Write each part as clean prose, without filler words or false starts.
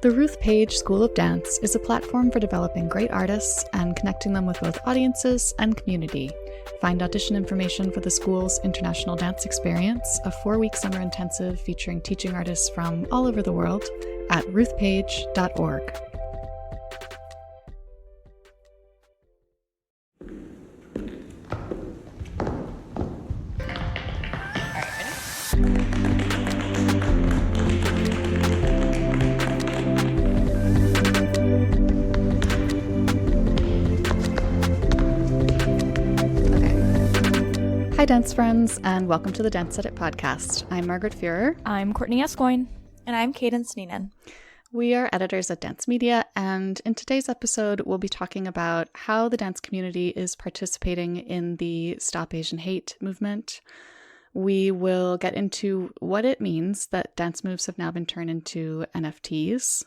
The Ruth Page School of Dance is a platform for developing great artists and connecting them with both audiences and community. Find audition information for the school's International Dance Experience, a 4-week summer intensive featuring teaching artists from all over the world at ruthpage.org. Hi, dance friends, and welcome to the Dance Edit podcast. I'm Margaret Fuhrer. I'm Courtney Escoyne. And I'm Cadence Neenan. We are editors at Dance Media, and in today's episode, we'll be talking about how the dance community is participating in the Stop Asian Hate movement. We will get into what it means that dance moves have now been turned into NFTs.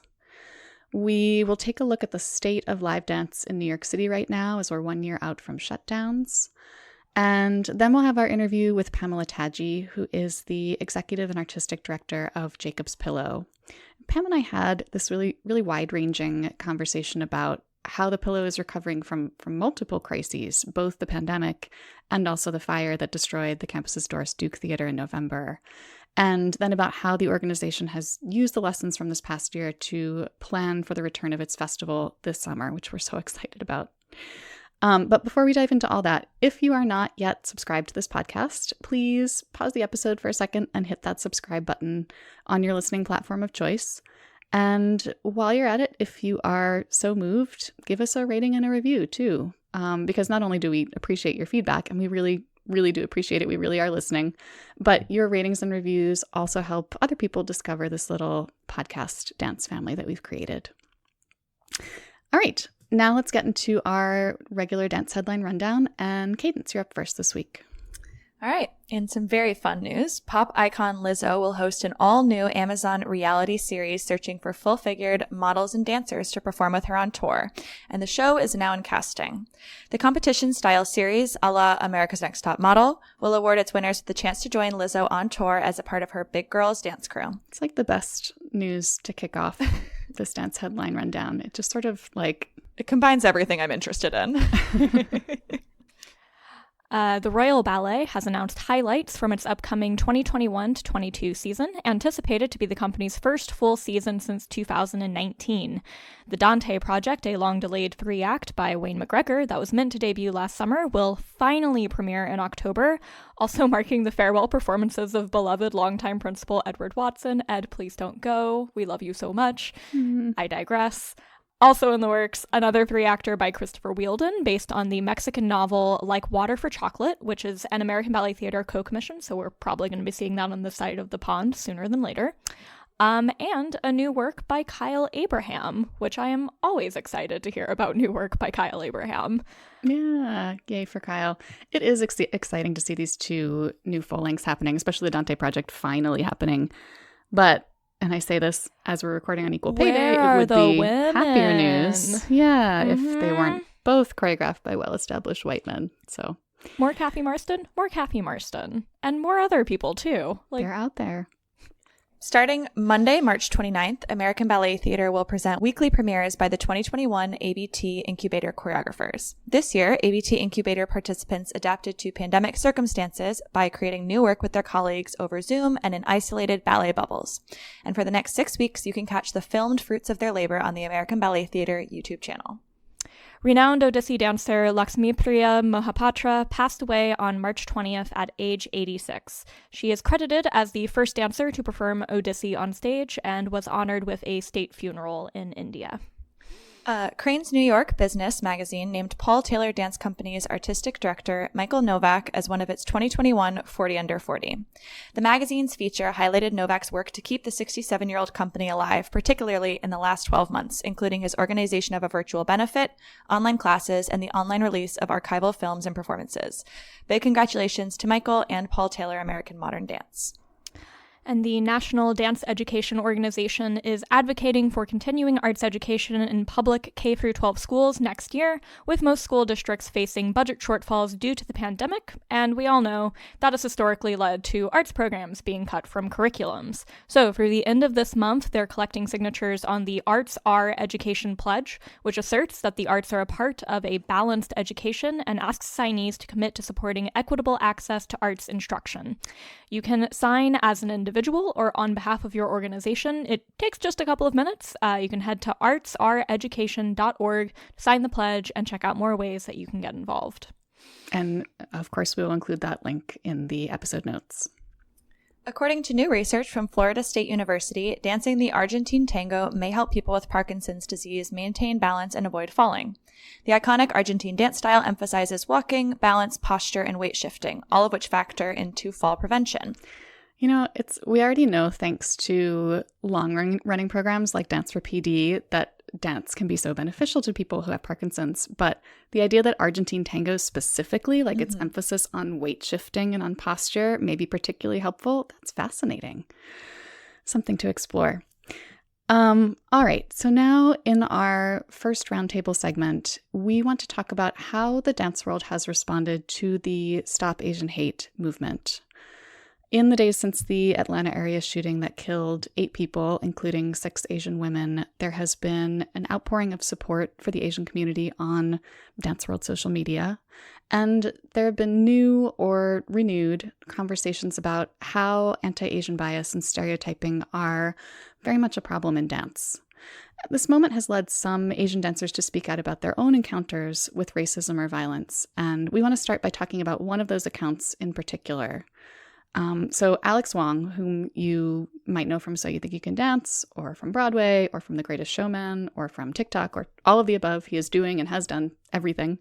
We will take a look at the state of live dance in New York City right now as we're 1 year out from shutdowns. And then we'll have our interview with Pamela Tatge, who is the executive and artistic director of Jacob's Pillow. Pam and I had this really wide-ranging conversation about how the Pillow is recovering from multiple crises, both the pandemic and also the fire that destroyed the campus's Doris Duke Theater in November. And then about how the organization has used the lessons from this past year to plan for the return of its festival this summer, which we're so excited about. But before we dive into all that, if you are not yet subscribed to this podcast, please pause the episode for a second and hit that subscribe button on your listening platform of choice. And while you're at it, if you are so moved, give us a rating and a review too. Because not only do we appreciate your feedback, and we really do appreciate it, we really are listening, but your ratings and reviews also help other people discover this little podcast dance family that we've created. All right. Now let's get into our regular dance headline rundown, and Cadence, you're up first this week. All right. In some very fun news, pop icon Lizzo will host an all-new Amazon reality series searching for full-figured models and dancers to perform with her on tour, and the show is now in casting. The competition-style series, a la America's Next Top Model, will award its winners the chance to join Lizzo on tour as a part of her Big Girls dance crew. It's like the best news to kick off this dance headline rundown. It just sort of like... It combines everything I'm interested in. The Royal Ballet has announced highlights from its upcoming 2021-22 season, anticipated to be the company's first full season since 2019. The Dante Project, a long-delayed 3-act by Wayne McGregor that was meant to debut last summer, will finally premiere in October, also marking the farewell performances of beloved longtime principal Edward Watson. Ed, please don't go. We love you so much. I digress. Also in the works, another 3-acter by Christopher Wheeldon, based on the Mexican novel Like Water for Chocolate, which is an American Ballet Theater co-commission, so we're probably going to be seeing that on the side of the pond sooner than later. And a new work by Kyle Abraham, which I am always excited to hear about new work by Kyle Abraham. Yeah, yay for Kyle. It is exciting to see these two new full-lengths happening, especially the Dante Project finally happening. But... and I say this as we're recording on Equal Pay Day, it would be happier news. Yeah, if they weren't both choreographed by well-established white men. So more Kathy Marston, and more other people too. They're out there. Starting Monday, March 29th, American Ballet Theater will present weekly premieres by the 2021 ABT Incubator choreographers. This year, ABT Incubator participants adapted to pandemic circumstances by creating new work with their colleagues over Zoom and in isolated ballet bubbles. And for the next 6 weeks, you can catch the filmed fruits of their labor on the American Ballet Theater YouTube channel. Renowned Odissi dancer Lakshmipriya Mohapatra passed away on March 20th at age 86. She is credited as the first dancer to perform Odissi on stage and was honored with a state funeral in India. Crane's New York Business magazine named Paul Taylor Dance Company's artistic director, Michael Novak, as one of its 2021 40 Under 40. The magazine's feature highlighted Novak's work to keep the 67-year-old company alive, particularly in the last 12 months, including his organization of a virtual benefit, online classes, and the online release of archival films and performances. Big congratulations to Michael and Paul Taylor American Modern Dance. And the National Dance Education Organization is advocating for continuing arts education in public K-12 schools next year, with most school districts facing budget shortfalls due to the pandemic, and we all know that has historically led to arts programs being cut from curriculums. So through the end of this month, they're collecting signatures on the Arts Are Education Pledge, which asserts that the arts are a part of a balanced education and asks signees to commit to supporting equitable access to arts instruction. You can sign as an individual or on behalf of your organization. It takes just a couple of minutes. You can head to artsareeducation.org to sign the pledge and check out more ways that you can get involved. And of course, we will include that link in the episode notes. According to new research from Florida State University, dancing the Argentine tango may help people with Parkinson's disease maintain balance and avoid falling. The iconic Argentine dance style emphasizes walking, balance, posture, and weight shifting, all of which factor into fall prevention. You know, we already know, thanks to long-running programs like Dance for PD, that dance can be so beneficial to people who have Parkinson's. But the idea that Argentine tango specifically, like its emphasis on weight shifting and on posture, may be particularly helpful, that's fascinating. Something to explore. All right, so now in our first roundtable segment, we want to talk about how the dance world has responded to the Stop Asian Hate movement. In the days since the Atlanta area shooting that killed 8 people, including 6 Asian women, there has been an outpouring of support for the Asian community on Dance World social media. And there have been new or renewed conversations about how anti-Asian bias and stereotyping are very much a problem in dance. This moment has led some Asian dancers to speak out about their own encounters with racism or violence. And we want to start by talking about one of those accounts in particular. So Alex Wong, whom you might know from So You Think You Can Dance, or from Broadway, or from The Greatest Showman, or from TikTok, or all of the above, he is doing and has done everything.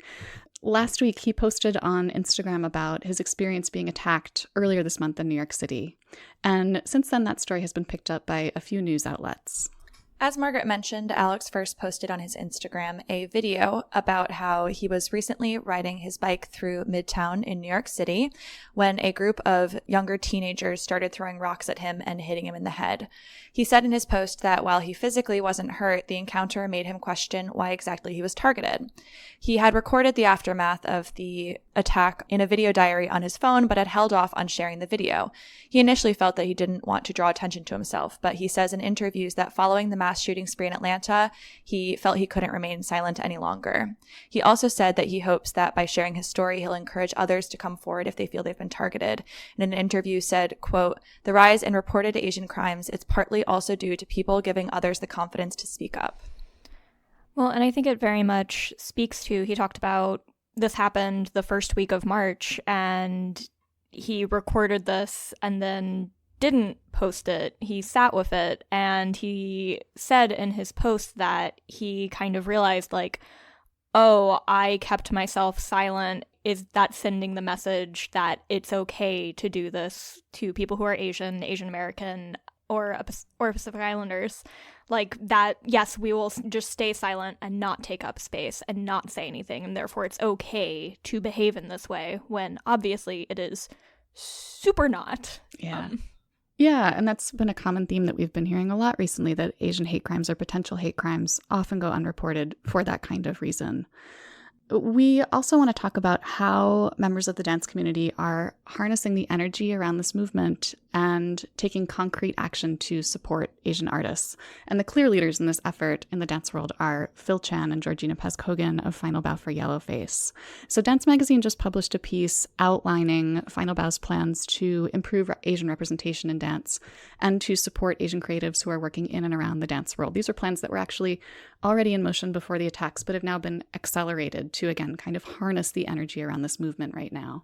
Last week, he posted on Instagram about his experience being attacked earlier this month in New York City. And since then, that story has been picked up by a few news outlets. As Margaret mentioned, Alex first posted on his Instagram a video about how he was recently riding his bike through Midtown in New York City when a group of younger teenagers started throwing rocks at him and hitting him in the head. He said in his post that while he physically wasn't hurt, the encounter made him question why exactly he was targeted. He had recorded the aftermath of the attack in a video diary on his phone, but had held off on sharing the video. He initially felt that he didn't want to draw attention to himself, but he says in interviews that following the mass shooting spree in Atlanta, he felt he couldn't remain silent any longer. He also said that he hopes that by sharing his story, he'll encourage others to come forward if they feel they've been targeted. In an interview said, quote, "The rise in reported Asian crimes is partly also due to people giving others the confidence to speak up." Well, and I think it very much speaks to, he talked about this happened the first week of March, and he recorded this and then didn't post it. He sat with it, and he said in his post that he kind of realized, like, oh, I kept myself silent. Is that sending the message that it's okay to do this to people who are Asian, Asian American, or Pacific Islanders? Like that, yes, we will just stay silent and not take up space and not say anything, and therefore it's okay to behave in this way when obviously it is super not. Yeah. Yeah, and that's been a common theme that we've been hearing a lot recently, that Asian hate crimes or potential hate crimes often go unreported for that kind of reason. We also want to talk about how members of the dance community are harnessing the energy around this movement and taking concrete action to support Asian artists. And the clear leaders in this effort in the dance world are Phil Chan and Georgina Paz-Kogan of Final Bow for Yellowface. So Dance Magazine just published a piece outlining Final Bow's plans to improve Asian representation in dance and to support Asian creatives who are working in and around the dance world. These are plans that were actually already in motion before the attacks, but have now been accelerated to, again, kind of harness the energy around this movement right now.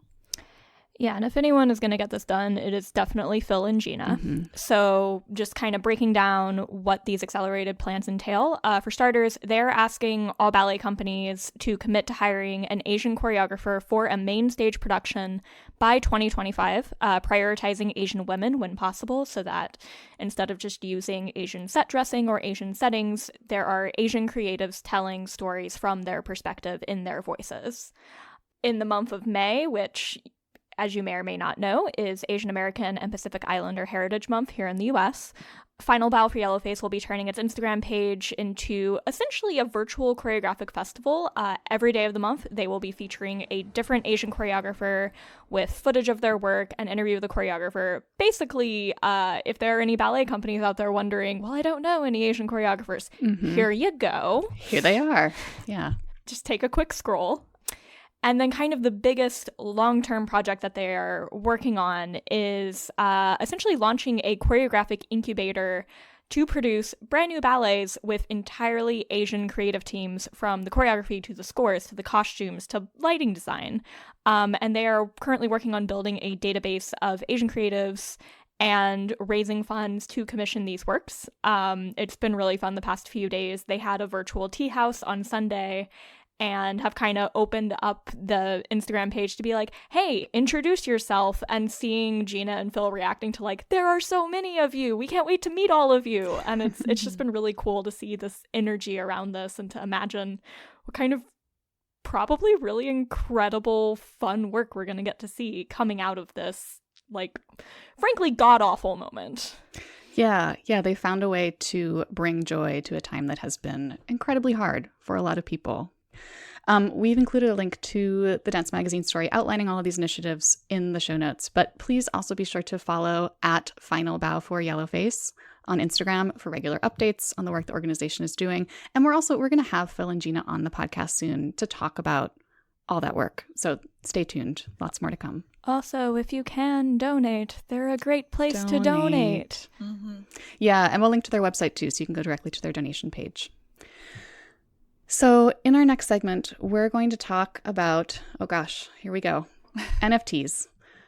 Yeah, and if anyone is going to get this done, it is definitely Phil and Gina. Mm-hmm. So just kind of breaking down what these accelerated plans entail. For starters, they're asking all ballet companies to commit to hiring an Asian choreographer for a main stage production by 2025, prioritizing Asian women when possible, so that instead of just using Asian set dressing or Asian settings, there are Asian creatives telling stories from their perspective in their voices. In the month of May, which as you may or may not know, is Asian American and Pacific Islander Heritage Month here in the US. Final Bow for Yellowface will be turning its Instagram page into essentially a virtual choreographic festival. Every day of the month, they will be featuring a different Asian choreographer with footage of their work and interview with the choreographer. Basically, if there are any ballet companies out there wondering, well, I don't know any Asian choreographers, here you go. Here they are. Yeah. Just take a quick scroll. And then kind of the biggest long-term project that they are working on is essentially launching a choreographic incubator to produce brand new ballets with entirely Asian creative teams, from the choreography to the scores to the costumes to lighting design. And they are currently working on building a database of Asian creatives and raising funds to commission these works. It's been really fun the past few days. They had a virtual tea house on Sunday and have kind of opened up the Instagram page to be like, hey, introduce yourself, and seeing Gina and Phil reacting to like, there are so many of you, we can't wait to meet all of you. And it's just been really cool to see this energy around this and to imagine what kind of probably really incredible fun work we're going to get to see coming out of this, like, frankly, god-awful moment. Yeah, they found a way to bring joy to a time that has been incredibly hard for a lot of people. We've included a link to the Dance Magazine story outlining all of these initiatives in the show notes, but please also be sure to follow at Final Bow for Yellowface on Instagram for regular updates on the work the organization is doing. And we're going to have Phil and Gina on the podcast soon to talk about all that work. So stay tuned. Lots more to come. Also, if you can donate, they're a great place to donate. Mm-hmm. Yeah, and we'll link to their website too, so you can go directly to their donation page. So in our next segment, we're going to talk about, oh gosh, here we go, NFTs,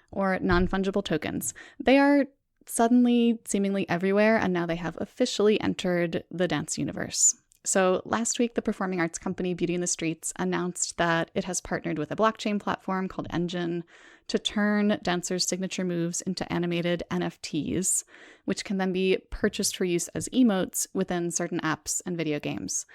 or non-fungible tokens. They are suddenly seemingly everywhere, and now they have officially entered the dance universe. So last week, the performing arts company Beauty in the Streets announced that it has partnered with a blockchain platform called Engine to turn dancers' signature moves into animated NFTs, which can then be purchased for use as emotes within certain apps and video games.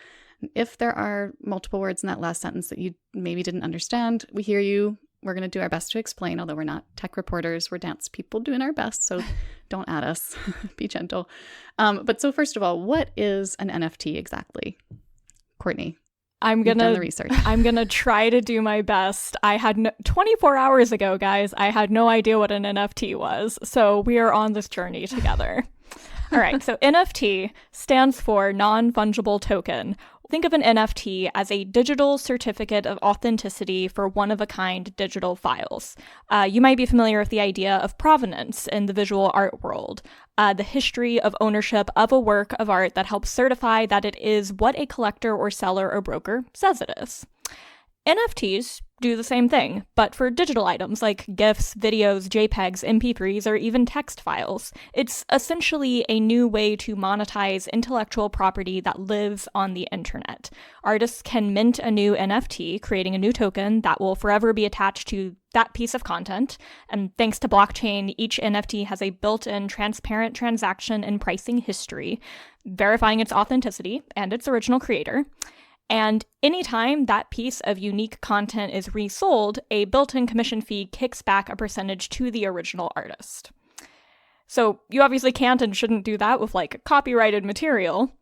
If there are multiple words in that last sentence that you maybe didn't understand, we hear you. We're going to do our best to explain, although we're not tech reporters. We're dance people doing our best, so don't at us. Be gentle. But so first of all, what is an NFT exactly? Courtney, you've done the research. I'm going to try to do my best. 24 hours ago, guys, I had no idea what an NFT was, so we are on this journey together. All right, so NFT stands for non-fungible token. Think of an NFT as a digital certificate of authenticity for one-of-a-kind digital files. You might be familiar with the idea of provenance in the visual art world, the history of ownership of a work of art that helps certify that it is what a collector or seller or broker says it is. NFTs do the same thing, but for digital items like GIFs, videos, JPEGs, MP3s, or even text files. It's essentially a new way to monetize intellectual property that lives on the internet. Artists can mint a new NFT, creating a new token that will forever be attached to that piece of content. And thanks to blockchain, each NFT has a built-in transparent transaction and pricing history, verifying its authenticity and its original creator. And anytime that piece of unique content is resold, a built-in commission fee kicks back a percentage to the original artist. So you obviously can't and shouldn't do that with like copyrighted material.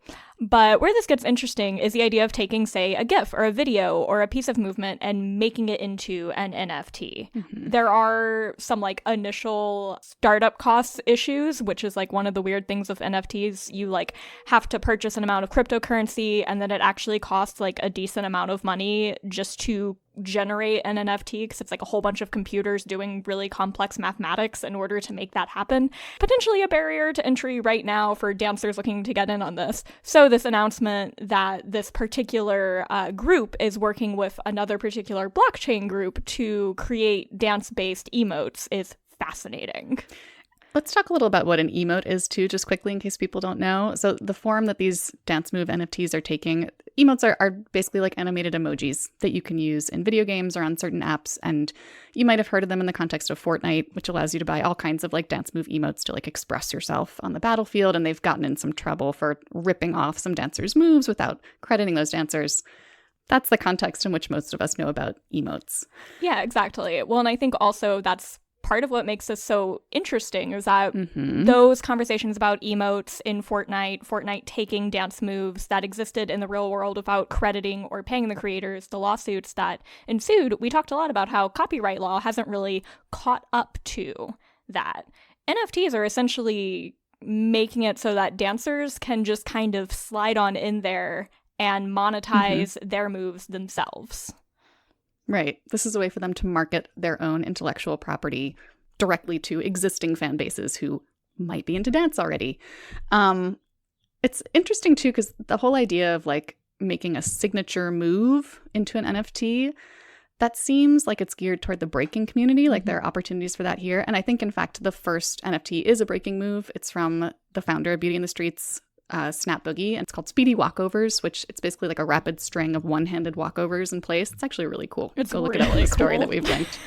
But where this gets interesting is the idea of taking, say, a GIF or a video or a piece of movement and making it into an NFT. Mm-hmm. There are some like initial startup costs issues, which is like one of the weird things with NFTs. You like have to purchase an amount of cryptocurrency, and then it actually costs like a decent amount of money just to generate an NFT, because it's like a whole bunch of computers doing really complex mathematics in order to make that happen. Potentially a barrier to entry right now for dancers looking to get in on this. So this announcement that this particular group is working with another particular blockchain group to create dance-based emotes is fascinating. Let's talk a little about what an emote is too, just quickly in case people don't know. So the form that these dance move NFTs are taking, emotes are basically like animated emojis that you can use in video games or on certain apps. And you might have heard of them in the context of Fortnite, which allows you to buy all kinds of like dance move emotes to like express yourself on the battlefield. And they've gotten in some trouble for ripping off some dancers' moves without crediting those dancers. That's the context in which most of us know about emotes. Yeah, exactly. Well, and I think also that's part of what makes this so interesting is that those conversations about emotes in Fortnite taking dance moves that existed in the real world without crediting or paying the creators, the lawsuits that ensued, we talked a lot about how copyright law hasn't really caught up to that. NFTs are essentially making it so that dancers can just kind of slide on in there and monetize their moves themselves. Right. This is a way for them to market their own intellectual property directly to existing fan bases who might be into dance already. It's interesting, too, because the whole idea of like making a signature move into an NFT, that seems like it's geared toward the breaking community. Like there are opportunities for that here. And I think, in fact, the first NFT is a breaking move. It's from the founder of Beauty in the Streets, Snap Boogie, and it's called Speedy Walkovers, which it's basically like a rapid string of one-handed walkovers in place. It's actually really cool. Go look really it up in the story that we've linked.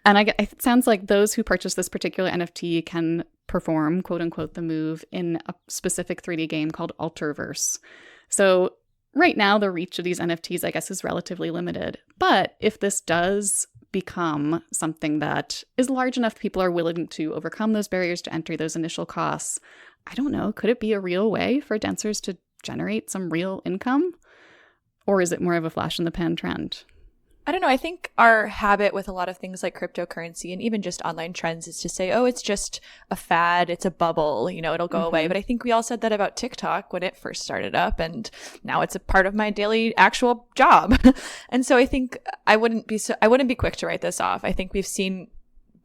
And it sounds like those who purchase this particular NFT can perform, quote unquote, the move in a specific 3D game called Alterverse. So right now, the reach of these NFTs, I guess, is relatively limited. But if this does become something that is large enough, people are willing to overcome those barriers to entry, those initial costs, I don't know, could it be a real way for dancers to generate some real income? Or is it more of a flash in the pan trend? I don't know. I think our habit with a lot of things like cryptocurrency and even just online trends is to say, oh, it's just a fad. It's a bubble. It'll go away. But I think we all said that about TikTok when it first started up. And now it's a part of my daily actual job. And so I think I wouldn't be quick to write this off. I think we've seen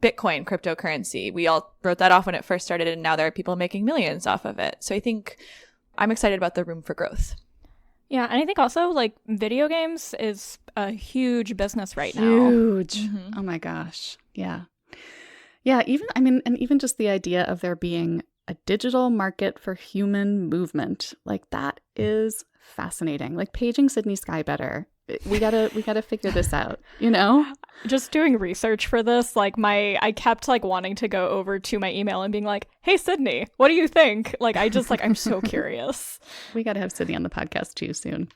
Bitcoin, cryptocurrency. We all wrote that off when it first started. And now there are people making millions off of it. So I think I'm excited about the room for growth. Yeah, and I think also, like, video games is a huge business right now. Huge. Oh my gosh. Yeah. Yeah, even just the idea of there being a digital market for human movement, like, that is fascinating. Like, paging Sydney Sky better. We gotta figure this out, Just doing research for this, like I kept like wanting to go over to my email and being like, hey Sydney, what do you think? Like I'm so curious. We gotta have Sydney on the podcast too soon.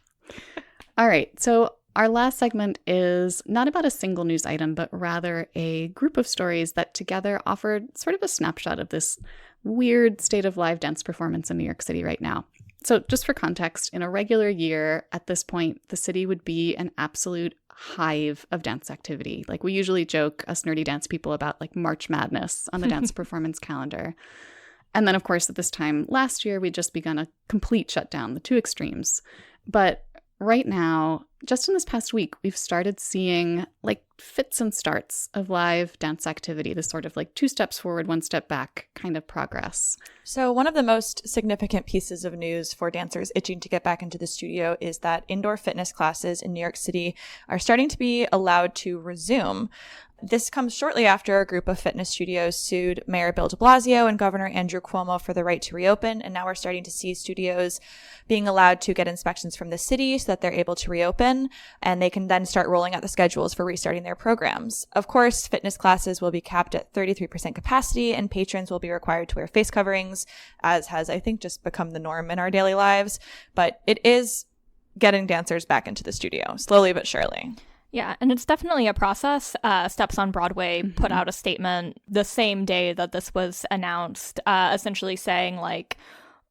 All right, so our last segment is not about a single news item, but rather a group of stories that together offered sort of a snapshot of this weird state of live dance performance in New York City right now. So just for context, in a regular year, at this point, the city would be an absolute hive of dance activity. Like we usually joke, us nerdy dance people, about like March Madness on the dance performance calendar. And then, of course, at this time last year, we'd just begun a complete shutdown, the two extremes. But right now, just in this past week, we've started seeing like fits and starts of live dance activity, this sort of like 2 steps forward, 1 step back kind of progress. So one of the most significant pieces of news for dancers itching to get back into the studio is that indoor fitness classes in New York City are starting to be allowed to resume. This comes shortly after a group of fitness studios sued Mayor Bill de Blasio and Governor Andrew Cuomo for the right to reopen. And now we're starting to see studios being allowed to get inspections from the city so that they're able to reopen. And they can then start rolling out the schedules for restarting their programs. Of course, fitness classes will be capped at 33% capacity and patrons will be required to wear face coverings, as has, I think, just become the norm in our daily lives. But it is getting dancers back into the studio, slowly but surely. Yeah, and it's definitely a process. Steps on Broadway put out a statement the same day that this was announced, essentially saying like,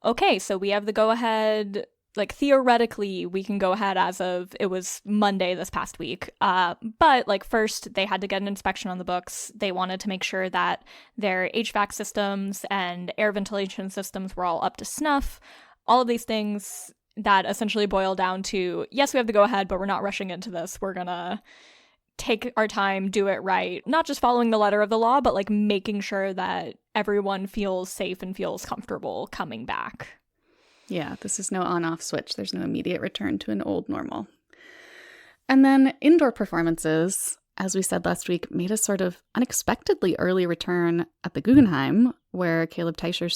okay, so we have the go-ahead, like theoretically we can go ahead as of, it was Monday this past week. But like first they had to get an inspection on the books. They wanted to make sure that their HVAC systems and air ventilation systems were all up to snuff. All of these things that essentially boil down to, yes, we have to go ahead, but we're not rushing into this. We're gonna take our time, do it right. Not just following the letter of the law, but like making sure that everyone feels safe and feels comfortable coming back. Yeah, this is no on-off switch. There's no immediate return to an old normal. And then indoor performances, as we said last week, made a sort of unexpectedly early return at the Guggenheim, where Caleb Teicher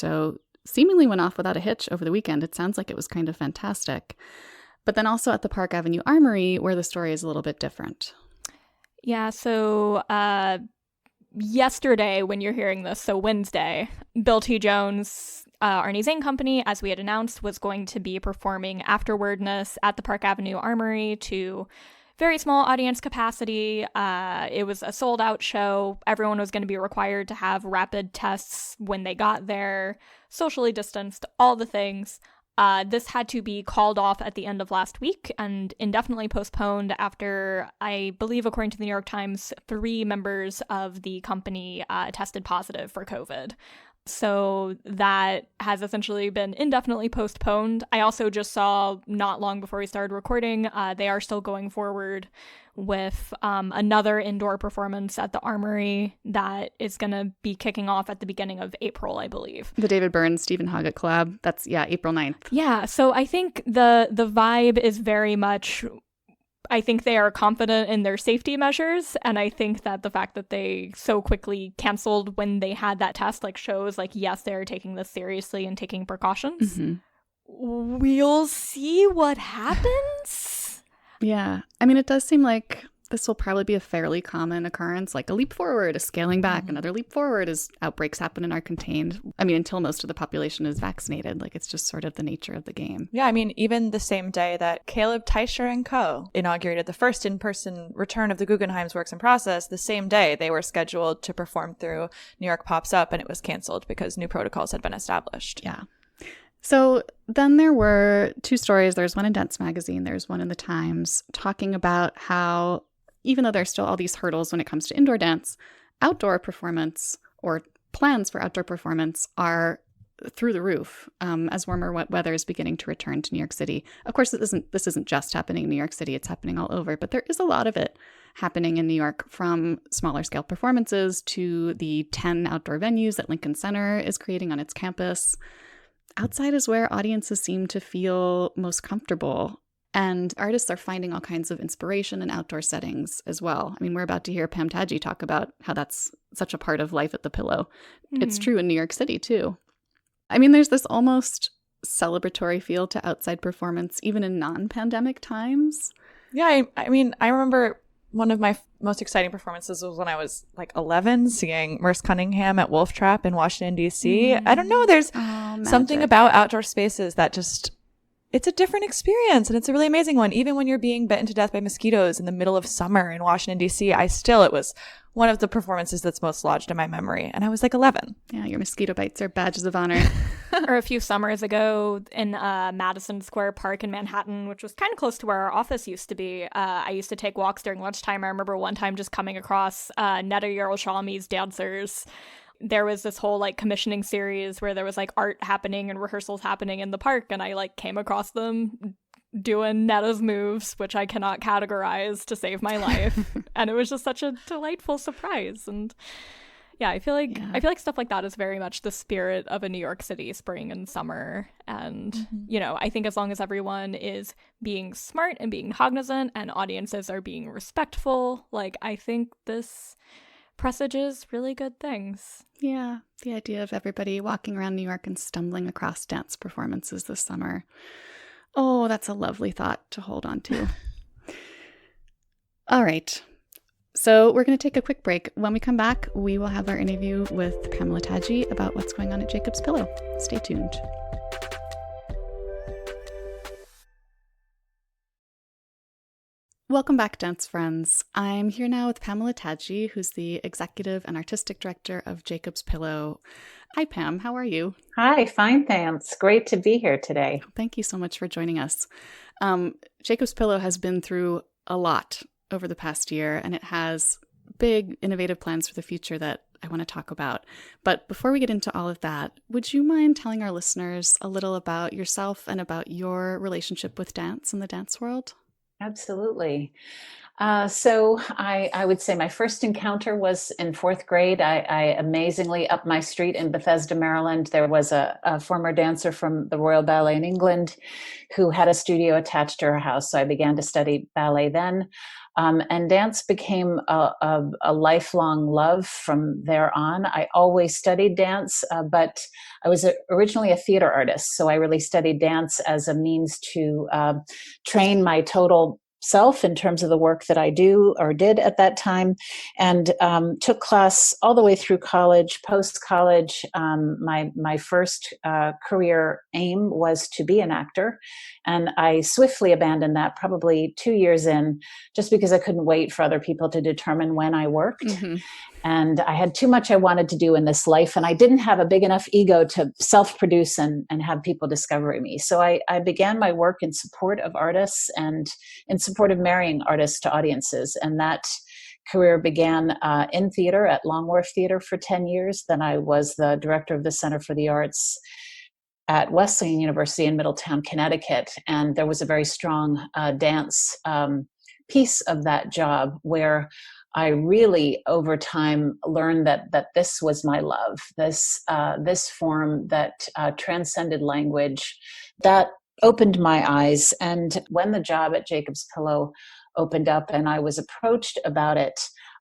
seemingly went off without a hitch over the weekend. It sounds like it was kind of fantastic. But then also at the Park Avenue Armory, where the story is a little bit different. Yeah, so yesterday when you're hearing this, so Wednesday, Bill T. Jones, Arnie Zane Company, as we had announced, was going to be performing Afterwardness at the Park Avenue Armory to very small audience capacity. It was a sold out show. Everyone was going to be required to have rapid tests when they got there, socially distanced, all the things. This had to be called off at the end of last week and indefinitely postponed after, I believe, according to the New York Times, 3 members of the company tested positive for COVID. So that has essentially been indefinitely postponed. I also just saw not long before we started recording, they are still going forward with another indoor performance at the Armory that is going to be kicking off at the beginning of April, I believe. The David Byrne, Stephen Hoggett collab. That's, April 9th. Yeah, so I think the vibe is very much, I think they are confident in their safety measures, and I think that the fact that they so quickly canceled when they had that test shows yes, they're taking this seriously and taking precautions. Mm-hmm. We'll see what happens. Yeah. I mean, it does seem like this will probably be a fairly common occurrence, like a leap forward, a scaling back, another leap forward as outbreaks happen and are contained. I mean, until most of the population is vaccinated, it's just sort of the nature of the game. Yeah, I mean, even the same day that Caleb Teicher and Co. inaugurated the first in-person return of the Guggenheim's Works in Process, the same day they were scheduled to perform through New York Pops Up, and it was canceled because new protocols had been established. Yeah. So then there were 2 stories. There's one in Dance Magazine, there's one in the Times, talking about how even though there's still all these hurdles when it comes to indoor dance, outdoor performance or plans for outdoor performance are through the roof as warmer weather is beginning to return to New York City. Of course, this isn't just happening in New York City, it's happening all over, but there is a lot of it happening in New York, from smaller scale performances to the 10 outdoor venues that Lincoln Center is creating on its campus. Outside is where audiences seem to feel most comfortable, and artists are finding all kinds of inspiration in outdoor settings as well. I mean, we're about to hear Pam Tatge talk about how that's such a part of life at the Pillow. Mm-hmm. It's true in New York City, too. I mean, there's this almost celebratory feel to outside performance, even in non-pandemic times. Yeah, I mean, I remember one of my most exciting performances was when I was 11, seeing Merce Cunningham at Wolf Trap in Washington, D.C. I don't know, there's something about outdoor spaces that just, it's a different experience, and it's a really amazing one. Even when you're being bitten to death by mosquitoes in the middle of summer in Washington, D.C., it was one of the performances that's most lodged in my memory. And I was 11. Yeah, your mosquito bites are badges of honor. Or a few summers ago in Madison Square Park in Manhattan, which was kind of close to where our office used to be. I used to take walks during lunchtime. I remember one time just coming across Netta Yerushalmi's dancers. There was this whole commissioning series where there was art happening and rehearsals happening in the park, and I came across them doing Netta's moves, which I cannot categorize to save my life. And it was just such a delightful surprise. And yeah, I feel like stuff like that is very much the spirit of a New York City spring and summer. And, I think as long as everyone is being smart and being cognizant and audiences are being respectful, I think this presages really good things. Yeah, the idea of everybody walking around New York and stumbling across dance performances this summer. Oh, that's a lovely thought to hold on to. All right. So we're going to take a quick break. When we come back, we will have our interview with Pamela Tatge about what's going on at Jacob's Pillow. Stay tuned. Welcome back, dance friends. I'm here now with Pamela Tatge, who's the executive and artistic director of Jacob's Pillow. Hi, Pam. How are you? Hi, fine, thanks. Great to be here today. Thank you so much for joining us. Jacob's Pillow has been through a lot over the past year, and it has big, innovative plans for the future that I want to talk about. But before we get into all of that, would you mind telling our listeners a little about yourself and about your relationship with dance in the dance world? Absolutely. So I would say my first encounter was in 4th grade. I amazingly, up my street in Bethesda, Maryland, there was a former dancer from the Royal Ballet in England who had a studio attached to her house. So I began to study ballet then. And dance became a lifelong love from there on. I always studied dance, but I was originally a theater artist. So I really studied dance as a means to train my total myself in terms of the work that I do or did at that time, and took class all the way through college. Post-college, my first career aim was to be an actor, and I swiftly abandoned that probably 2 years in, just because I couldn't wait for other people to determine when I worked. Mm-hmm. And I had too much I wanted to do in this life, and I didn't have a big enough ego to self-produce and have people discover me. So I began my work in support of artists and in support of marrying artists to audiences. And that career began in theater at Long Wharf Theater for 10 years. Then I was the director of the Center for the Arts at Wesleyan University in Middletown, Connecticut. And there was a very strong dance piece of that job where I really, over time, learned that this was my love. This form that transcended language, that opened my eyes. And when the job at Jacob's Pillow opened up, and I was approached about it,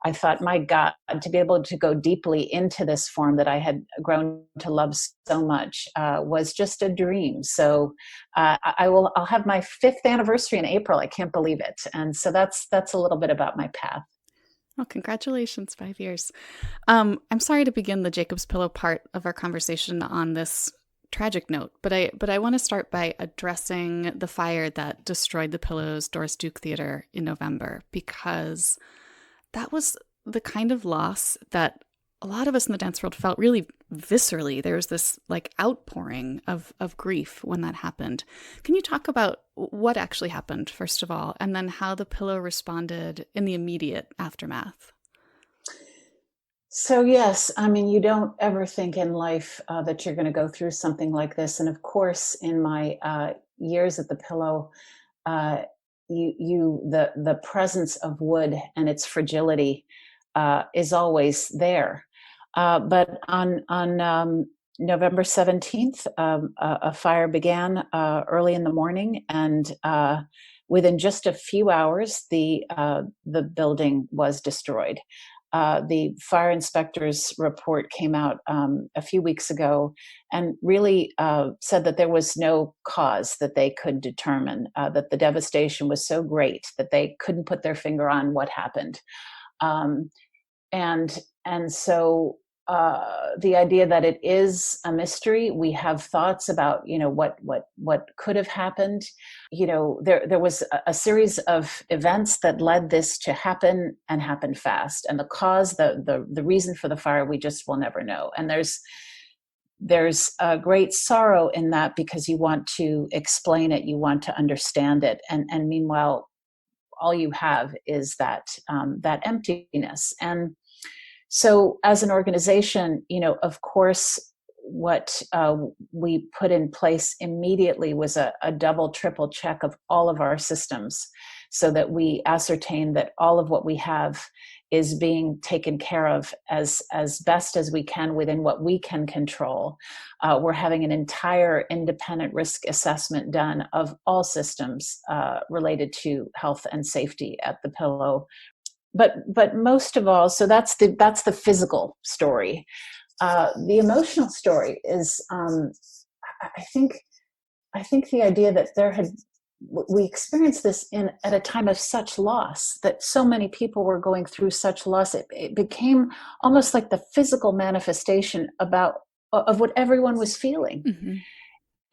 I thought, my God, to be able to go deeply into this form that I had grown to love so much was just a dream. So I'll have my 5th anniversary in April. I can't believe it. And so that's a little bit about my path. Well, congratulations, 5 years. I'm sorry to begin the Jacob's Pillow part of our conversation on this tragic note, but I want to start by addressing the fire that destroyed the Pillow's Doris Duke Theater in November, because that was the kind of loss that a lot of us in the dance world felt really viscerally. There was this outpouring of grief when that happened. Can you talk about what actually happened, first of all, and then how the Pillow responded in the immediate aftermath? So yes, I mean, you don't ever think in life that you're going to go through something like this. And of course, in my years at the Pillow, the presence of wood and its fragility is always there. But on November 17th, a fire began early in the morning, and within just a few hours, the building was destroyed. The fire inspector's report came out a few weeks ago and really said that there was no cause that they could determine, that the devastation was so great that they couldn't put their finger on what happened. And so the idea that it is a mystery, we have thoughts about, what could have happened. There was a series of events that led this to happen and happen fast. And the cause, the reason for the fire, we just will never know. And there's a great sorrow in that, because you want to explain it, you want to understand it. And meanwhile, all you have is that emptiness. And so as an organization, of course, what we put in place immediately was a double, triple check of all of our systems, so that we ascertain that all of what we have is being taken care of as best as we can within what we can control. We're having an entire independent risk assessment done of all systems related to health and safety at the Pillow. But most of all, so that's the physical story. The emotional story is, I think the idea that we experienced this at a time of such loss, that so many people were going through such loss. It became almost like the physical manifestation of what everyone was feeling. Mm-hmm.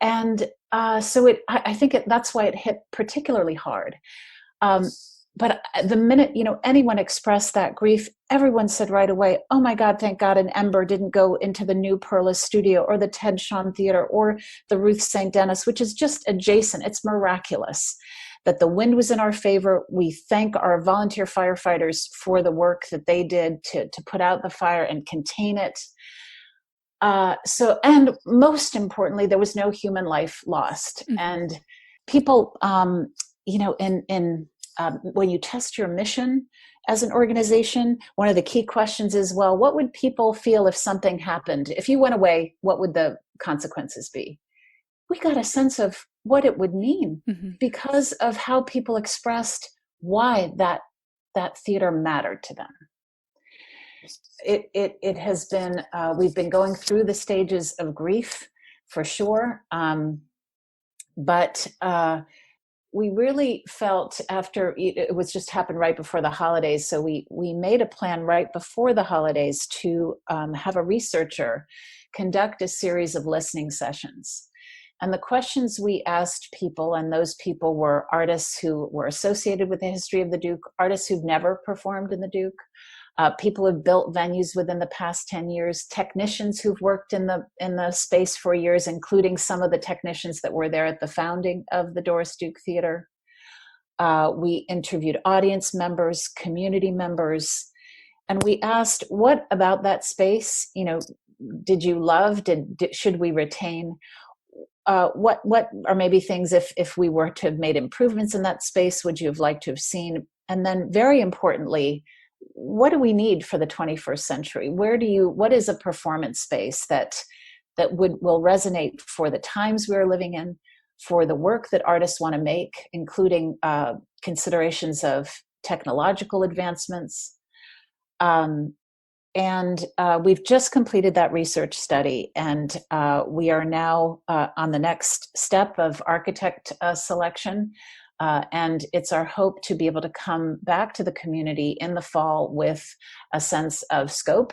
And so I think that's why it hit particularly hard. But the minute, anyone expressed that grief, everyone said right away, oh my God, thank God an ember didn't go into the new Perla studio or the Ted Shawn Theater or the Ruth St. Denis, which is just adjacent. It's miraculous that the wind was in our favor. We thank our volunteer firefighters for the work that they did to put out the fire and contain it. And most importantly, there was no human life lost. Mm-hmm. And people, when you test your mission as an organization, one of the key questions is, well, what would people feel if something happened? If you went away, what would the consequences be? We got a sense of what it would mean, mm-hmm. because of how people expressed why that theater mattered to them. It has been, we've been going through the stages of grief for sure. But we really felt after it was just happened right before the holidays. So we made a plan right before the holidays to have a researcher conduct a series of listening sessions. And the questions we asked people, and those people were artists who were associated with the history of the Duke, artists who've never performed in the Duke, people who've built venues within the past 10 years, technicians who've worked in the space for years, including some of the technicians that were there at the founding of the Doris Duke Theater. We interviewed audience members, community members, and we asked, what about that space, did you love, should we retain? What are maybe things, if we were to have made improvements in that space, would you have liked to have seen? And then very importantly, what do we need for the 21st century? What is a performance space that will resonate for the times we are living in, for the work that artists want to make, including considerations of technological advancements. And we've just completed that research study, and we are now on the next step of architect selection. And it's our hope to be able to come back to the community in the fall with a sense of scope.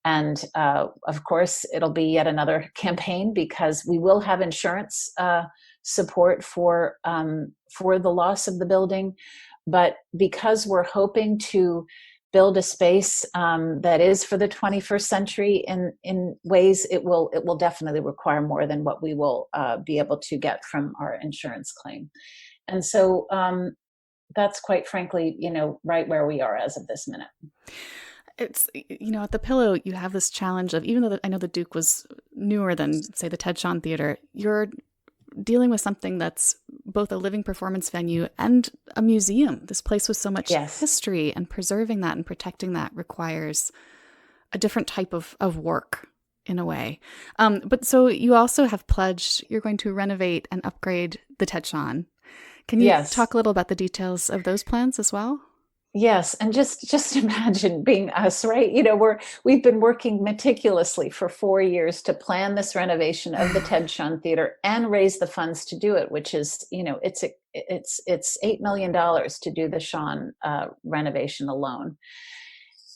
And of course, it'll be yet another campaign, because we will have insurance support for the loss of the building. But because we're hoping to build a space that is for the 21st century in ways, it will definitely require more than what we will be able to get from our insurance claim. And so that's quite frankly, right where we are as of this minute. It's, at the Pillow, you have this challenge of, even though I know the Duke was newer than, say, the Ted Shawn Theater, you're dealing with something that's both a living performance venue and a museum. This place with so much history, and preserving that and protecting that requires a different type of work in a way. But so you also have pledged you're going to renovate and upgrade the Ted Shawn. Can you talk a little about the details of those plans as well? Yes, and just imagine being us, right? We've been working meticulously for 4 years to plan this renovation of the Ted Shawn Theater and raise the funds to do it, which is, it's $8 million to do the Shawn renovation alone.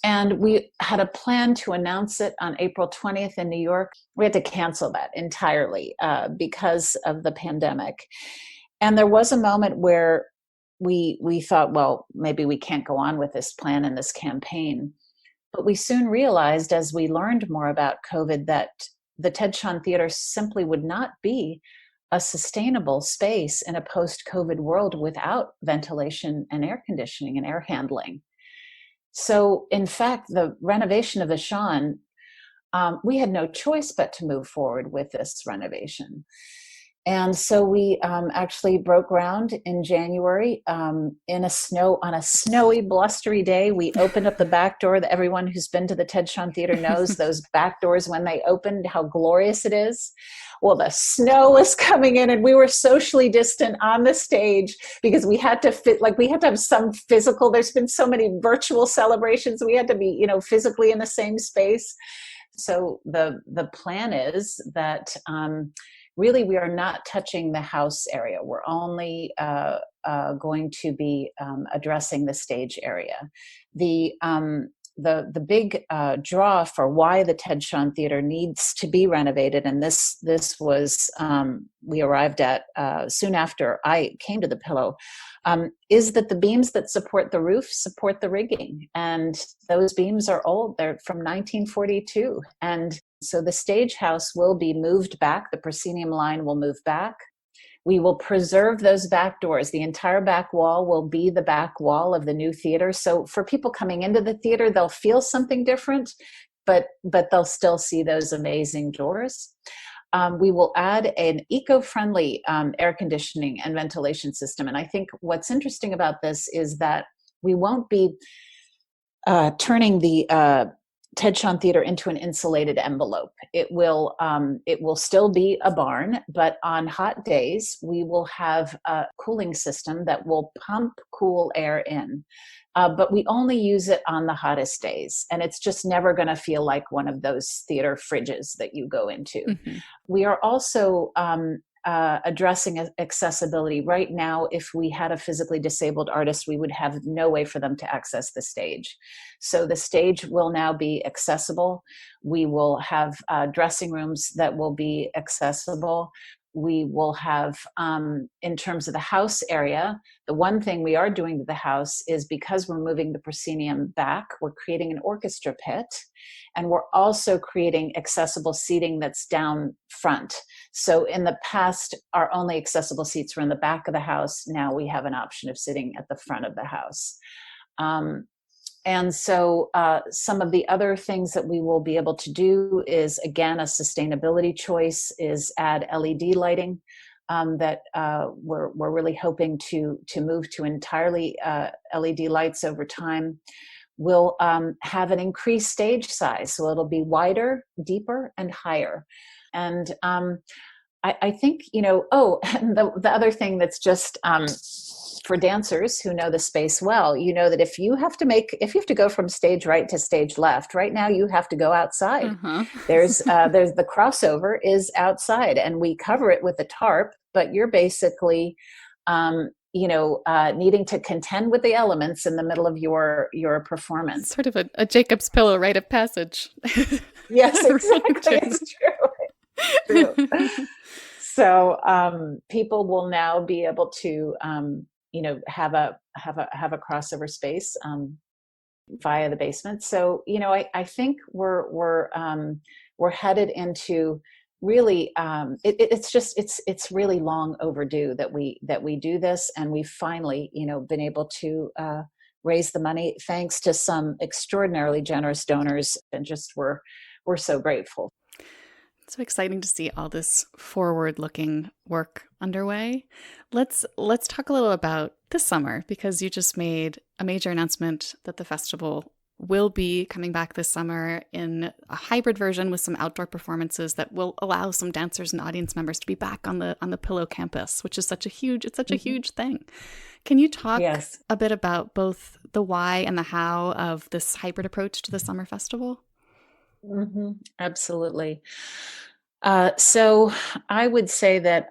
And we had a plan to announce it on April 20th in New York. We had to cancel that entirely because of the pandemic. And there was a moment where we thought, well, maybe we can't go on with this plan and this campaign. But we soon realized, as we learned more about COVID, that the Ted Shawn Theater simply would not be a sustainable space in a post-COVID world without ventilation and air conditioning and air handling. So, in fact, the renovation of the Shawn, we had no choice but to move forward with this renovation. And so we actually broke ground in January on a snowy, blustery day. We opened up the back door. That everyone who's been to the Ted Shawn Theater knows those back doors, when they opened, how glorious it is. Well, the snow was coming in, and we were socially distant on the stage because we had to we had to have some physical. There's been so many virtual celebrations. We had to be, physically in the same space. So the plan is that really, we are not touching the house area. We're only going to be addressing the stage area. The big draw for why the Ted Shawn Theater needs to be renovated, and this was we arrived at soon after I came to the Pillow, is that the beams that support the roof support the rigging, and those beams are old. They're from 1942, and so the stage house will be moved back. The proscenium line will move back. We will preserve those back doors. The entire back wall will be the back wall of the new theater. So for people coming into the theater, they'll feel something different, but they'll still see those amazing doors. We will add an eco-friendly air conditioning and ventilation system. And I think what's interesting about this is that we won't be turning the Ted Shawn Theater into an insulated envelope. It will still be a barn, but on hot days, we will have a cooling system that will pump cool air in. But we only use it on the hottest days. And it's just never going to feel like one of those theater fridges that you go into. Mm-hmm. We are also addressing accessibility. Right now, if we had a physically disabled artist, we would have no way for them to access the stage. So the stage will now be accessible. We will have dressing rooms that will be accessible. We will have, in terms of the house area, the one thing we are doing to the house is, because we're moving the proscenium back, we're creating an orchestra pit, and we're also creating accessible seating that's down front. So in the past, our only accessible seats were in the back of the house. Now we have an option of sitting at the front of the house. And so some of the other things that we will be able to do is, again, a sustainability choice is add LED lighting, that we're really hoping to move to entirely LED lights over time. We'll have an increased stage size, so it'll be wider, deeper, and higher. And I think, and the other thing that's just for dancers who know the space well, that if you have to go from stage right to stage left, right now you have to go outside. There's the crossover is outside, and we cover it with a tarp, but you're basically needing to contend with the elements in the middle of your performance. It's sort of a Jacob's pillow rite of passage. Yes, exactly. It's true. So people will now be able to have a crossover space via the basement. So I think we're headed into really it's really long overdue that we do this, and we've finally been able to raise the money thanks to some extraordinarily generous donors, and just we're so grateful. It's so exciting to see all this forward-looking work underway. Let's talk a little about this summer, because you just made a major announcement that the festival will be coming back this summer in a hybrid version with some outdoor performances that will allow some dancers and audience members to be back on the Pillow campus, which is such a huge thing. Can you talk a bit about both the why and the how of this hybrid approach to the summer festival? Mm-hmm. Absolutely. So I would say that,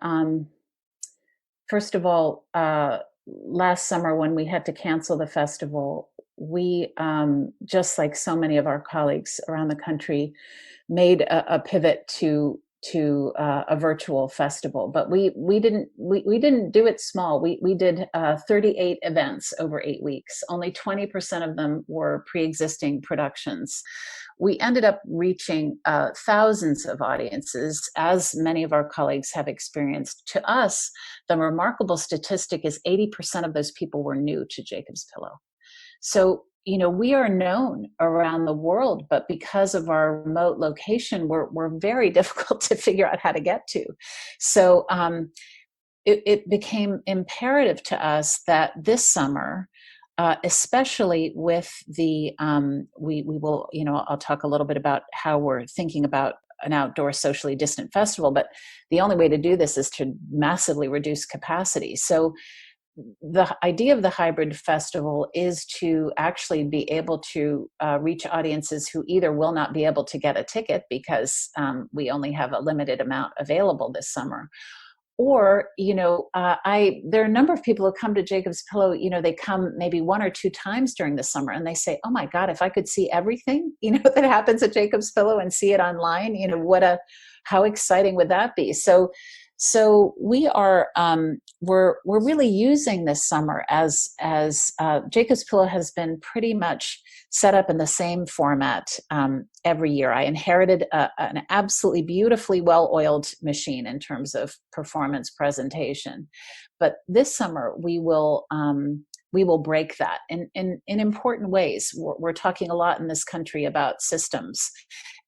first of all, last summer when we had to cancel the festival, we, just like so many of our colleagues around the country, made a pivot to a virtual festival. But we didn't do it small. We did 38 events over 8 weeks. Only 20% of them were pre-existing productions. We ended up reaching thousands of audiences, as many of our colleagues have experienced. To us, the remarkable statistic is 80% of those people were new to Jacob's Pillow. So, we are known around the world, but because of our remote location, we're very difficult to figure out how to get to. So it became imperative to us that this summer, especially with the, we will, I'll talk a little bit about how we're thinking about an outdoor socially distant festival, but the only way to do this is to massively reduce capacity. So the idea of the hybrid festival is to actually be able to reach audiences who either will not be able to get a ticket because we only have a limited amount available this summer, or there are a number of people who come to Jacob's Pillow. They come maybe 1 or 2 times during the summer, and they say, "Oh my God, if I could see everything that happens at Jacob's Pillow and see it online, how exciting would that be?" So we are we're really using this summer as Jacob's Pillow has been pretty much set up in the same format every year. I inherited an absolutely beautifully well-oiled machine in terms of performance presentation, but this summer we will break that in important ways. We're talking a lot in this country about systems,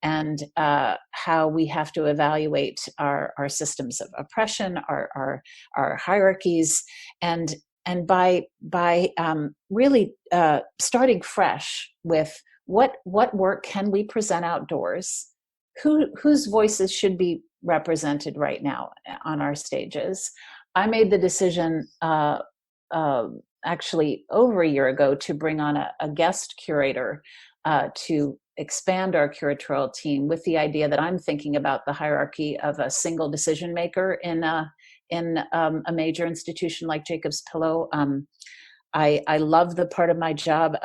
and how we have to evaluate our systems of oppression, our hierarchies, and by really starting fresh with what work can we present outdoors, whose voices should be represented right now on our stages. I made the decision actually over a year ago to bring on a guest curator to expand our curatorial team with the idea that I'm thinking about the hierarchy of a single decision maker in a major institution like Jacobs Pillow. I love the part of my job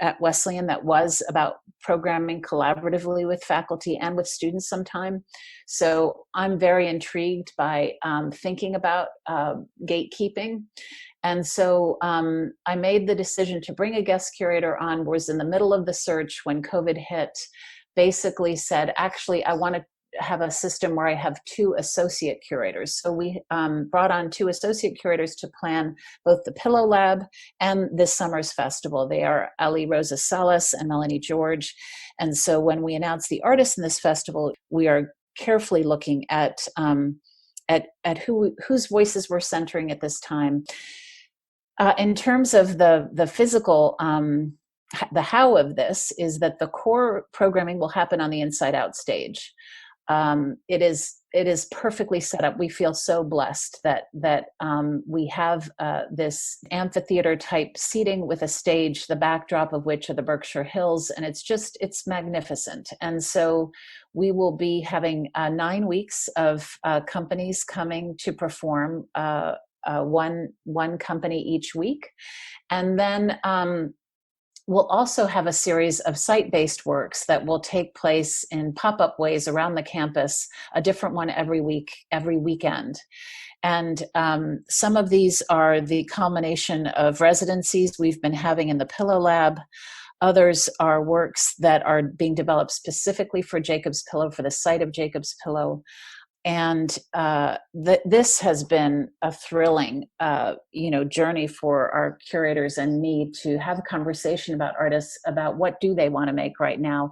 at Wesleyan that was about programming collaboratively with faculty and with students sometime. So I'm very intrigued by thinking about gatekeeping. And so I made the decision to bring a guest curator on, was in the middle of the search when COVID hit, basically said, actually, I want to have a system where I have 2 associate curators. So we brought on 2 associate curators to plan both the Pillow Lab and this summer's festival. They are Ali Rosa Salas and Melanie George. And so when we announced the artists in this festival, we are carefully looking at whose voices we're centering at this time. In terms of the physical, the how of this is that the core programming will happen on the Inside Out stage. It is perfectly set up. We feel so blessed that we have this amphitheater type seating with a stage, the backdrop of which are the Berkshire Hills, and it's magnificent. And so we will be having 9 weeks of companies coming to perform. One company each week. And then we'll also have a series of site-based works that will take place in pop-up ways around the campus, a different one every week, every weekend. And some of these are the culmination of residencies we've been having in the Pillow Lab. Others are works that are being developed specifically for Jacobs Pillow, for the site of Jacobs Pillow. And this has been a thrilling, journey for our curators and me to have a conversation about artists about what do they want to make right now.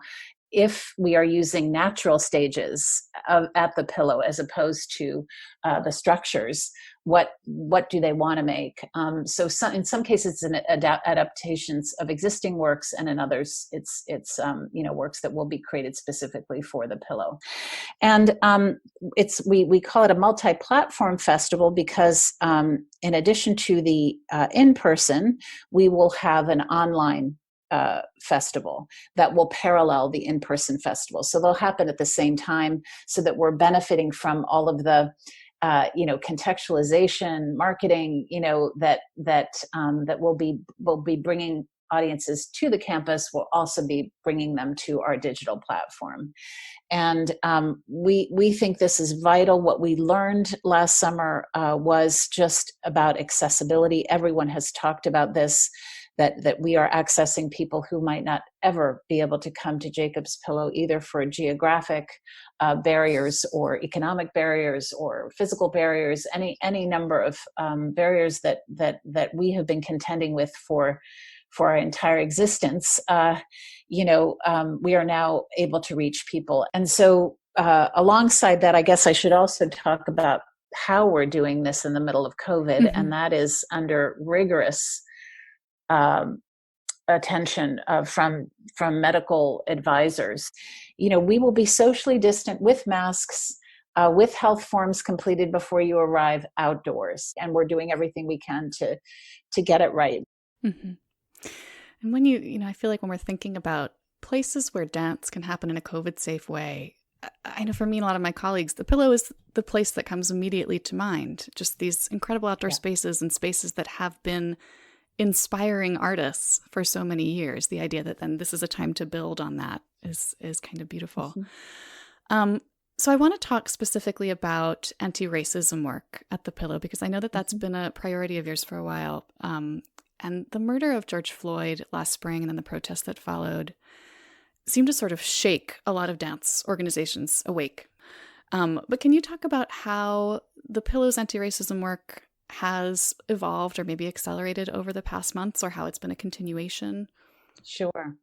If we are using natural stages at the Pillow as opposed to the structures, what do they want to make? So in some cases, it's adaptations of existing works, and in others, it's works that will be created specifically for the Pillow. And we call it a multi-platform festival because in addition to the in-person, we will have an online festival that will parallel the in-person festival. So they'll happen at the same time, so that we're benefiting from all of the contextualization, marketing, that will be bringing audiences to the campus. Will also be bringing them to our digital platform. And we think this is vital. What we learned last summer was just about accessibility. Everyone has talked about this, that we are accessing people who might not ever be able to come to Jacobs Pillow, either for geographic barriers or economic barriers or physical barriers, any number of barriers that we have been contending with for our entire existence. We are now able to reach people. And so alongside that, I guess I should also talk about how we're doing this in the middle of COVID, Mm-hmm. and that is under rigorous attention from medical advisors. We will be socially distant with masks, with health forms completed before you arrive outdoors, and we're doing everything we can to get it right. Mm-hmm. And when I feel like when we're thinking about places where dance can happen in a COVID-safe way, I know for me and a lot of my colleagues, the Pillow is the place that comes immediately to mind. Just these incredible outdoor spaces and spaces that have been inspiring artists for so many years. The idea that then this is a time to build on that is kind of beautiful. Mm-hmm. So I want to talk specifically about anti-racism work at the Pillow, because I know that that's been a priority of yours for a while. And the murder of George Floyd last spring and then the protests that followed seemed to sort of shake a lot of dance organizations awake. But can you talk about how the Pillow's anti-racism work has evolved or maybe accelerated over the past months, or how it's been a continuation? Sure.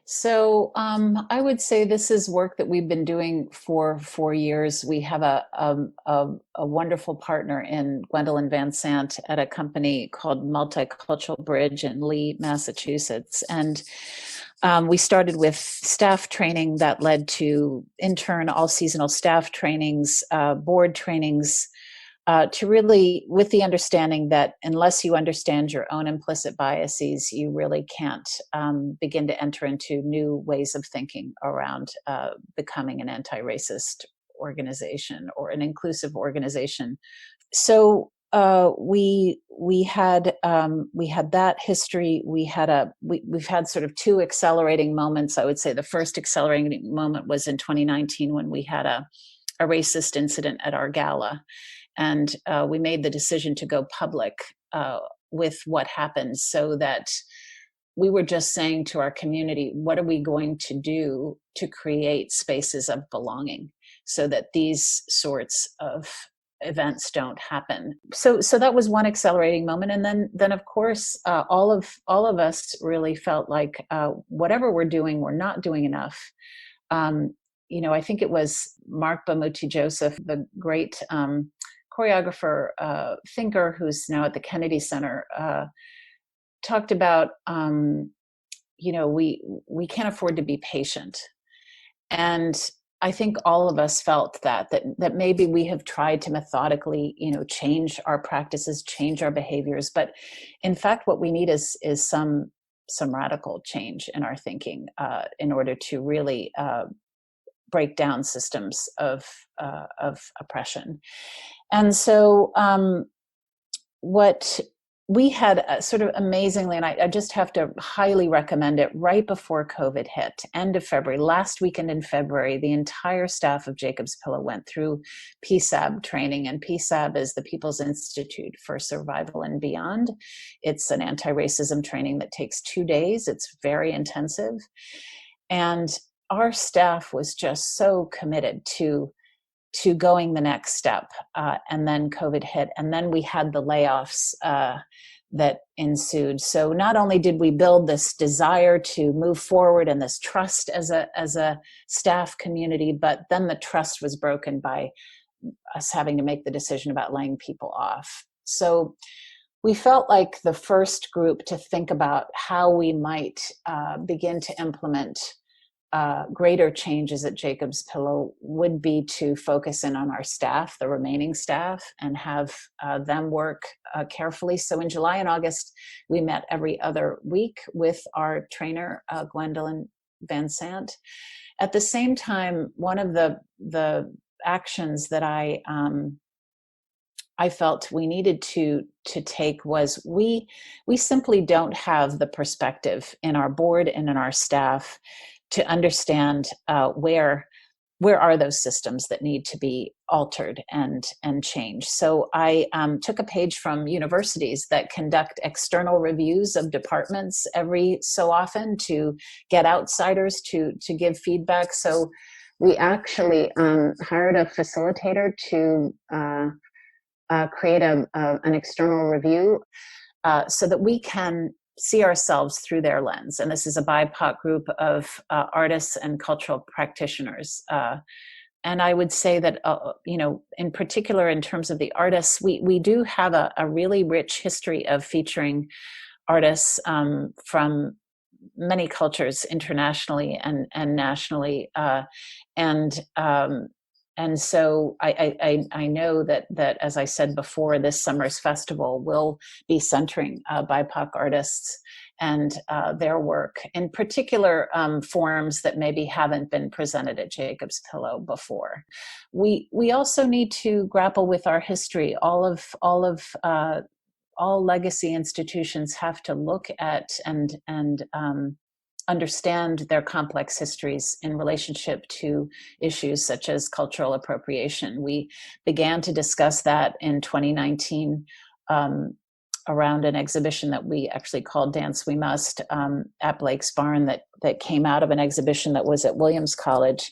So I would say this is work that we've been doing for 4 years. We have a wonderful partner in Gwendolyn Van Sant at a company called Multicultural Bridge in Lee, Massachusetts. And we started with staff training that led to intern all seasonal staff trainings, board trainings, to really, with the understanding that unless you understand your own implicit biases, you really can't begin to enter into new ways of thinking around becoming an anti-racist organization or an inclusive organization. So we had that history. We've had sort of two accelerating moments. I would say the first accelerating moment was in 2019 when we had a racist incident at our gala, and we made the decision to go public with what happened, so that we were just saying to our community, what are we going to do to create spaces of belonging so that these sorts of events don't happen. So that was one accelerating moment. And then of course, all of us really felt like whatever we're doing, we're not doing enough. I think it was Mark Bamuthi Joseph, the great choreographer, thinker, who's now at the Kennedy Center, talked about, we can't afford to be patient. And I think all of us felt that maybe we have tried to methodically, change our practices, change our behaviors. But in fact, what we need is some radical change in our thinking in order to really break down systems of oppression. And so what we had sort of amazingly, and I just have to highly recommend it, right before COVID hit, end of February, last weekend in February, the entire staff of Jacob's Pillow went through PSAB training. And PSAB is the People's Institute for Survival and Beyond. It's an anti-racism training that takes 2 days. It's very intensive. And our staff was just so committed to going the next step. And then COVID hit, and then we had the layoffs that ensued. So not only did we build this desire to move forward and this trust as a staff community, but then the trust was broken by us having to make the decision about laying people off. So we felt like the first group to think about how we might begin to implement greater changes at Jacob's Pillow would be to focus in on our staff, the remaining staff, and have them work carefully. So in July and August, we met every other week with our trainer, Gwendolyn Van Sant. At the same time, one of the actions that I felt we needed to take was we simply don't have the perspective in our board and in our staff to understand where are those systems that need to be altered and changed. So I took a page from universities that conduct external reviews of departments every so often to get outsiders to give feedback. So we actually hired a facilitator to create an external review so that we can see ourselves through their lens. And this is a BIPOC group of artists and cultural practitioners. And I would say that, in particular, in terms of the artists, we do have a really rich history of featuring artists from many cultures internationally and nationally. And so I know that, as I said before, this summer's festival will be centering BIPOC artists and their work, in particular forms that maybe haven't been presented at Jacob's Pillow before. We also need to grapple with our history. All legacy institutions have to look at and understand their complex histories in relationship to issues such as cultural appropriation. We began to discuss that in 2019 around an exhibition that we actually called Dance We Must at Blake's Barn that came out of an exhibition that was at Williams College.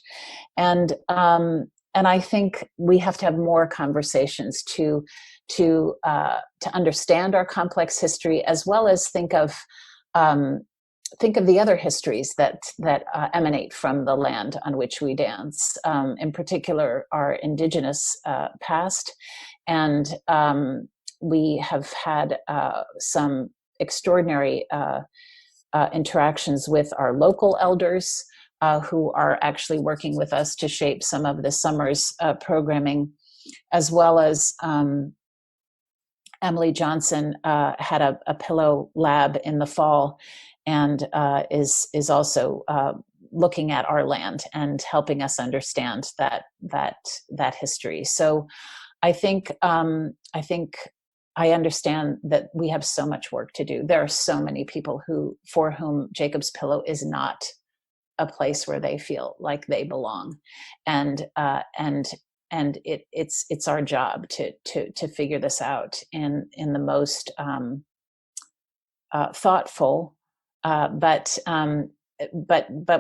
And I think we have to have more conversations to understand our complex history, as well as think of the other histories that emanate from the land on which we dance, in particular our indigenous past. And we have had some extraordinary interactions with our local elders who are actually working with us to shape some of the summer's programming. as well as Emily Johnson had a pillow lab in the fall, and is also looking at our land and helping us understand that history. So I think I understand that we have so much work to do. There are so many people for whom Jacob's Pillow is not a place where they feel like they belong, and it's our job to figure this out in the most thoughtful, but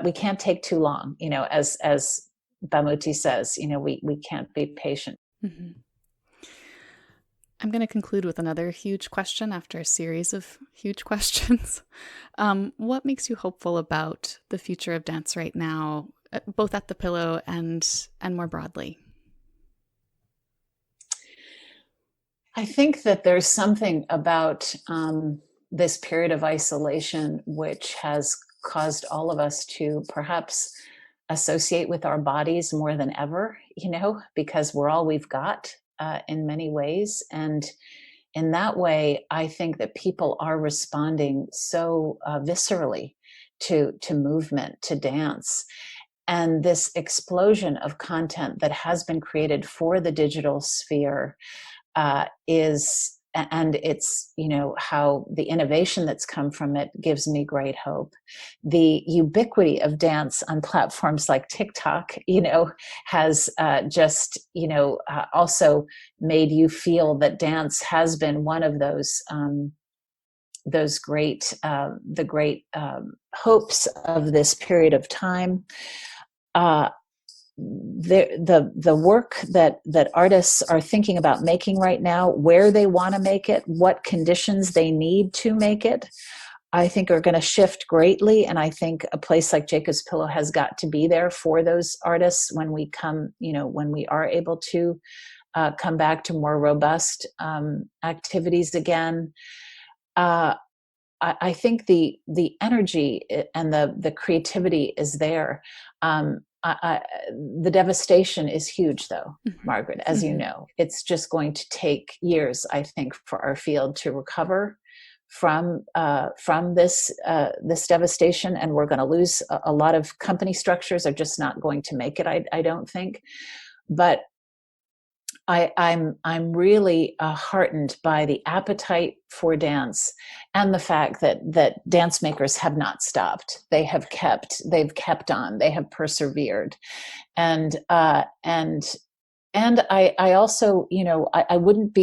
we can't take too long. As Bamuti says, we can't be patient. Mm-hmm. I'm going to conclude with another huge question after a series of huge questions. What makes you hopeful about the future of dance right now, both at the Pillow and more broadly? I think that there's something about this period of isolation which has caused all of us to perhaps associate with our bodies more than ever, because we're all we've got in many ways. And in that way, I think that people are responding so viscerally to movement, to dance. And this explosion of content that has been created for the digital sphere it's how the innovation that's come from it gives me great hope. The ubiquity of dance on platforms like TikTok, has just also made you feel that dance has been one of those great hopes of this period of time. The work that artists are thinking about making right now, where they want to make it, what conditions they need to make it, I think are going to shift greatly. And I think a place like Jacob's Pillow has got to be there for those artists when we are able to come back to more robust activities again. I think the energy and the creativity is there. The devastation is huge, though, Margaret, as you know. It's just going to take years, I think, for our field to recover from this devastation, and we're going to lose a lot of company structures are just not going to make it. I don't think, but I'm really heartened by the appetite for dance and the fact that dance makers have not stopped. They've kept on. They have persevered, and I also, I wouldn't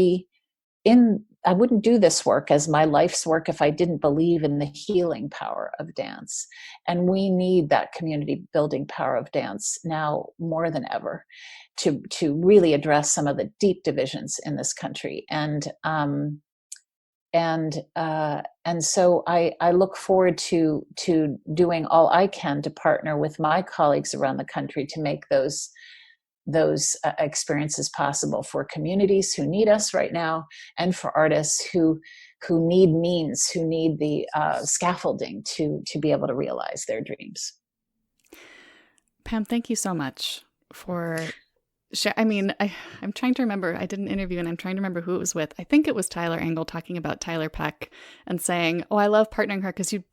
do this work as my life's work if I didn't believe in the healing power of dance. And we need that community building power of dance now more than ever to really address some of the deep divisions in this country. And so I look forward to doing all I can to partner with my colleagues around the country to make those experiences possible for communities who need us right now, and for artists who need means, who need the scaffolding to be able to realize their dreams. Pam, thank you so much for I'm trying to remember. I did an interview and I'm trying to remember who it was with. I think it was Tyler Angle talking about Tyler Peck and saying, "Oh, I love partnering her because you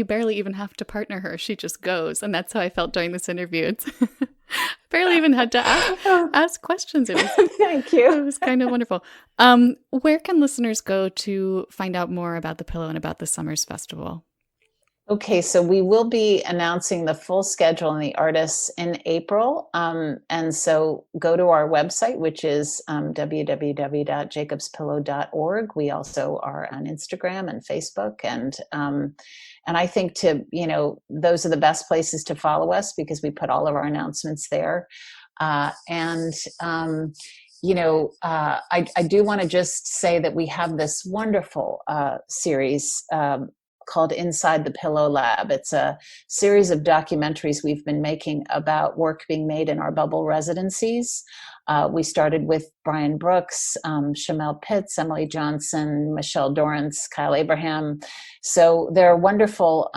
barely even have to partner her. She just goes." And that's how I felt during this interview. I barely even had to ask questions. Thank you. It was kind of wonderful. Where can listeners go to find out more about the Pillow and about the Summers Festival? Okay, so we will be announcing the full schedule and the artists in April. And so go to our website, which is www.jacobspillow.org. We also are on Instagram and Facebook. And I think those are the best places to follow us because we put all of our announcements there. I do want to just say that we have this wonderful series called Inside the Pillow Lab. It's a series of documentaries we've been making about work being made in our bubble residencies. We started with Brian Brooks, Shamel Pitts, Emily Johnson, Michelle Dorrance, Kyle Abraham. So there are wonderful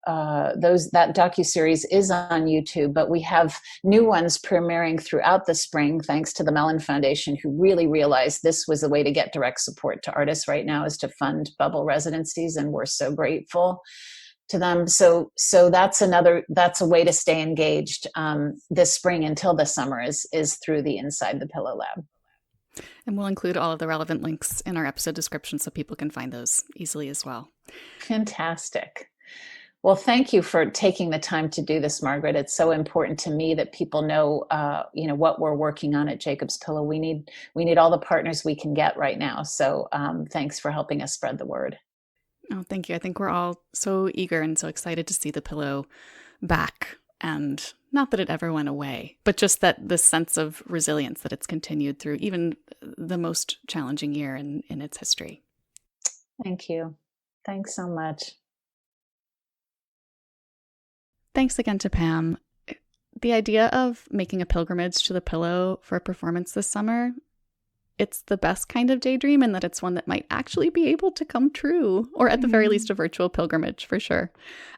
that docuseries is on YouTube, but we have new ones premiering throughout the spring, thanks to the Mellon Foundation, who really realized this was the way to get direct support to artists right now, is to fund bubble residencies, and we're so grateful to them. So that's a way to stay engaged this spring until the summer is through the Inside the Pillow Lab. And we'll include all of the relevant links in our episode description so people can find those easily as well. Fantastic. Well, thank you for taking the time to do this, Margaret. It's so important to me that people know, what we're working on at Jacob's Pillow. We need all the partners we can get right now. So thanks for helping us spread the word. Oh, thank you. I think we're all so eager and so excited to see the pillow back. And not that it ever went away, but just that the sense of resilience that it's continued through even the most challenging year in its history. Thank you. Thanks so much. Thanks again to Pam. The idea of making a pilgrimage to the pillow for a performance this summer, it's the best kind of daydream in that it's one that might actually be able to come true, or at the very least a virtual pilgrimage for sure.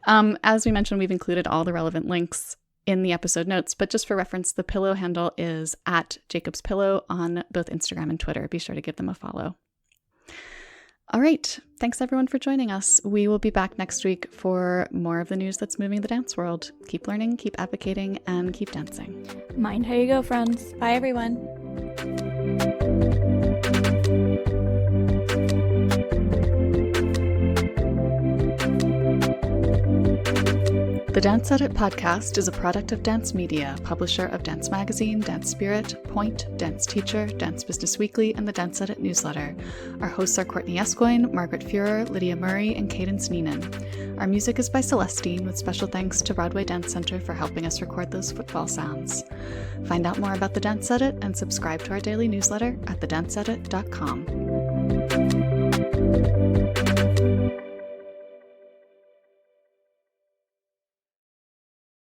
As we mentioned, we've included all the relevant links in the episode notes, but just for reference, the pillow handle is at Jacob's Pillow on both Instagram and Twitter. Be sure to give them a follow. All right. Thanks everyone for joining us. We will be back next week for more of the news that's moving the dance world. Keep learning, keep advocating, and keep dancing. Mind how you go, friends. Bye, everyone. The Dance Edit podcast is a product of Dance Media, publisher of Dance Magazine, Dance Spirit, Point, Dance Teacher, Dance Business Weekly, and the Dance Edit newsletter. Our hosts are Courtney Escoyne, Margaret Fuhrer, Lydia Murray, and Cadence Neenan. Our music is by Celestine, with special thanks to Broadway Dance Center for helping us record those footfall sounds. Find out more about the Dance Edit and subscribe to our daily newsletter at thedanceedit.com.